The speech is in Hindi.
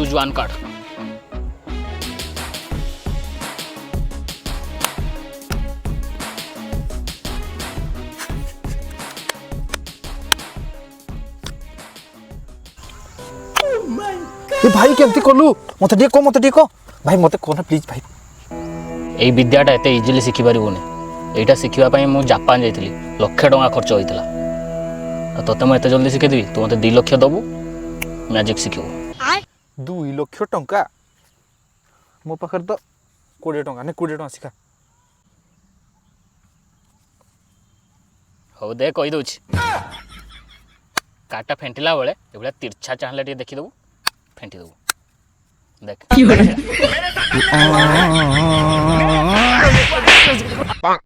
जुआन काट। ए भाई केमती कलु मते को भाई मते कोना प्लीज भाई। एई विद्याटा एते इजिली शिखि पारिबुनी। एटा शिखिबा पई मु जापान जाइतिली, लाख टंका खर्च होइतला। तोते मु एते जल्दी शिखे देबी? तू मते 2 लाख दबु, मैजिक शिखिबु। 2 लाख टंका मो पाखर तो 20 टंका ने 20 टंका शिखा। हो दे कहि दउछि। काटा फेंटिला बेले एबला तिरछा चाहले टे देखि दबु, फेंटी दबु। देख